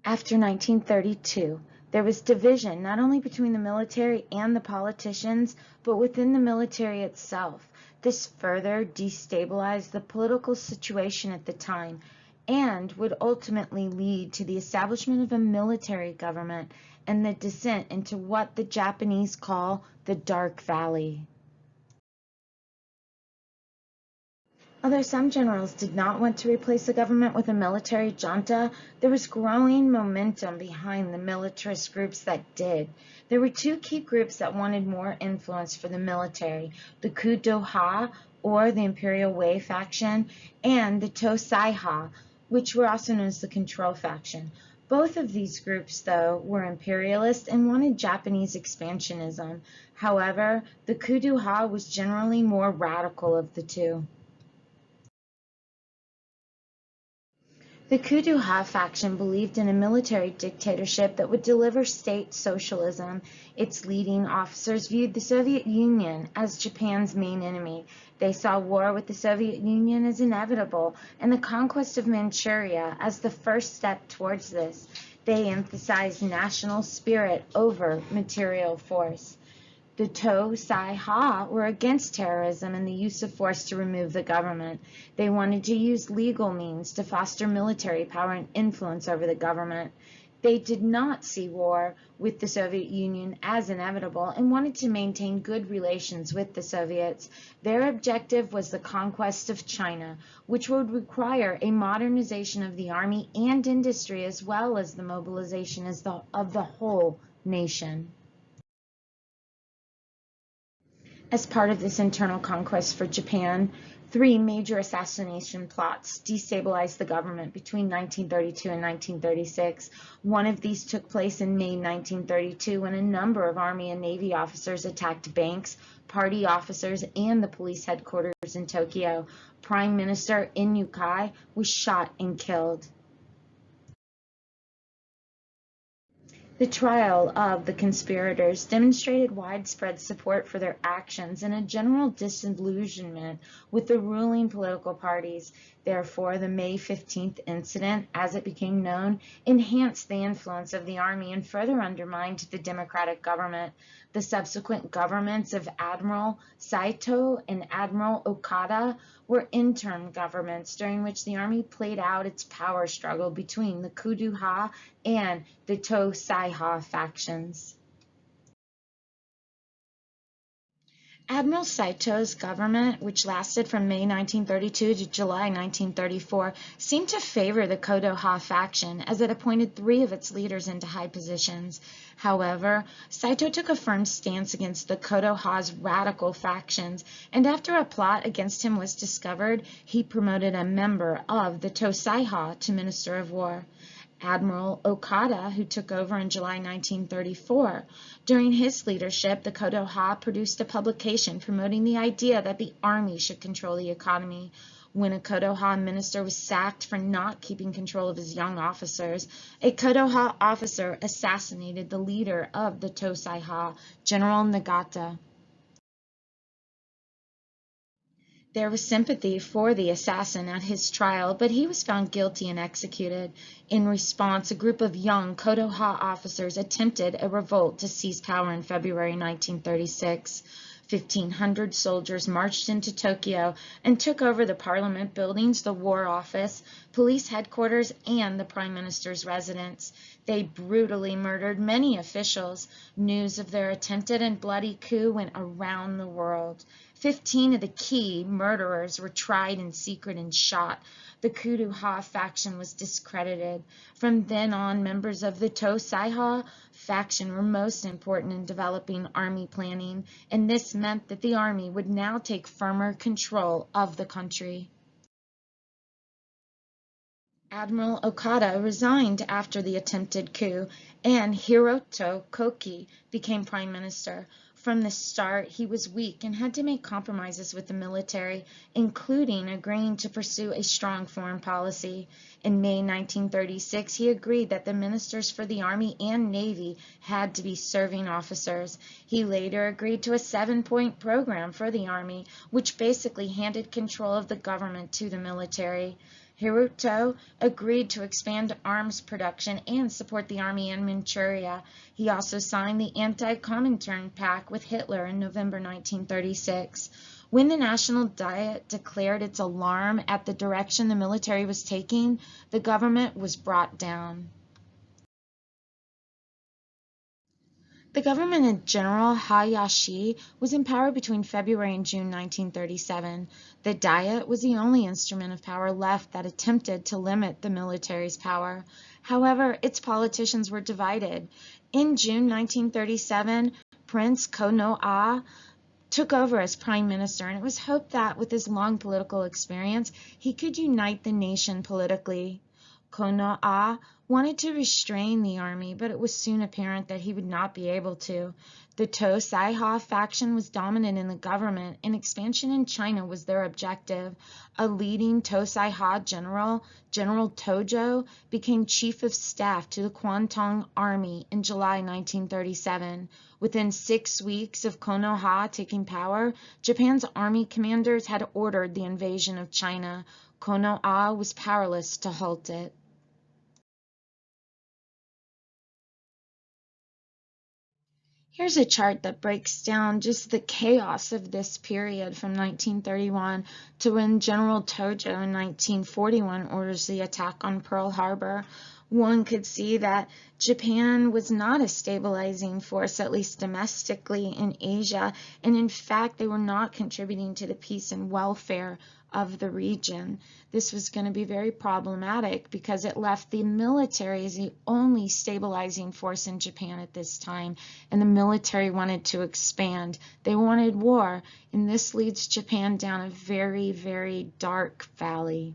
After 1932, there was division not only between the military and the politicians, but within the military itself. This further destabilized the political situation at the time and would ultimately lead to the establishment of a military government and the descent into what the Japanese call the Dark Valley. Although some generals did not want to replace the government with a military junta, there was growing momentum behind the militarist groups that did. There were two key groups that wanted more influence for the military: the kuduha, or the Imperial Way faction, and the Tosai-ha, which were also known as the Control faction. Both of these groups, though, were imperialist and wanted Japanese expansionism. However, the kuduha was generally more radical of the two. The kuduha faction believed in a military dictatorship that would deliver state socialism. Its leading officers viewed the Soviet Union as Japan's main enemy. They saw war with the Soviet Union as inevitable and the conquest of Manchuria as the first step towards this. They emphasized national spirit over material force. The Tosai-ha were against terrorism and the use of force to remove the government. They wanted to use legal means to foster military power and influence over the government. They did not see war with the Soviet Union as inevitable and wanted to maintain good relations with the Soviets. Their objective was the conquest of China, which would require a modernization of the army and industry as well as the mobilization of the whole nation. As part of this internal conquest for Japan, three major assassination plots destabilized the government between 1932 and 1936. One of these took place in May 1932 when a number of Army and Navy officers attacked banks, party officers, and the police headquarters in Tokyo. Prime Minister Inukai was shot and killed. The trial of the conspirators demonstrated widespread support for their actions and a general disillusionment with the ruling political parties. Therefore, the May 15th incident, as it became known, enhanced the influence of the army and further undermined the democratic government. The subsequent governments of Admiral Saito and Admiral Okada were interim governments during which the army played out its power struggle between the kuduha and the Tosai-ha factions. Admiral Saito's government, which lasted from May 1932 to July 1934, seemed to favor the Kudoha faction as it appointed three of its leaders into high positions. However, Saito took a firm stance against the Kudoha's radical factions, and after a plot against him was discovered, he promoted a member of the Tosai-ha to Minister of War. Admiral Okada, who took over in July 1934. During his leadership, the Kudoha produced a publication promoting the idea that the army should control the economy. When a Kudoha minister was sacked for not keeping control of his young officers, a Kudoha officer assassinated the leader of the Tosai-ha, General Nagata. There was sympathy for the assassin at his trial, but he was found guilty and executed. In response, a group of young Kudoha officers attempted a revolt to seize power in February 1936. 1,500 soldiers marched into Tokyo and took over the parliament buildings, the war office, police headquarters, and the prime minister's residence. They brutally murdered many officials. News of their attempted and bloody coup went around the world. 15 of the key murderers were tried in secret and shot. The Kuduha faction was discredited. From then on, members of the Tosai-ha faction were most important in developing army planning, and this meant that the army would now take firmer control of the country. Admiral Okada resigned after the attempted coup, and Hiroto Koki became prime minister. From the start, he was weak and had to make compromises with the military, including agreeing to pursue a strong foreign policy. In May 1936, he agreed that the ministers for the Army and Navy had to be serving officers. He later agreed to a 7-point program for the Army, which basically handed control of the government to the military. Hiroto agreed to expand arms production and support the army in Manchuria. He also signed the Anti-Comintern Pact with Hitler in November 1936. When the National Diet declared its alarm at the direction the military was taking, the government was brought down. The government of General Hayashi was in power between February and June 1937. The Diet was the only instrument of power left that attempted to limit the military's power. However, its politicians were divided. In June 1937, Prince Konoha took over as prime minister, and it was hoped that with his long political experience, he could unite the nation politically. Konoha wanted to restrain the army, but it was soon apparent that he would not be able to. The Tosai-ha faction was dominant in the government, and expansion in China was their objective. A leading Tosai-ha general, General Tojo, became chief of staff to the Kwantung Army in July 1937. Within 6 weeks of Konoha taking power, Japan's army commanders had ordered the invasion of China. Konoha was powerless to halt it. Here's a chart that breaks down just the chaos of this period from 1931 to when General Tojo in 1941 orders the attack on Pearl Harbor. One could see that Japan was not a stabilizing force, at least domestically in Asia, and in fact they were not contributing to the peace and welfare of the region. This was going to be very problematic because it left the military as the only stabilizing force in Japan at this time, and the military wanted to expand. They wanted war, and this leads Japan down a very, very dark valley.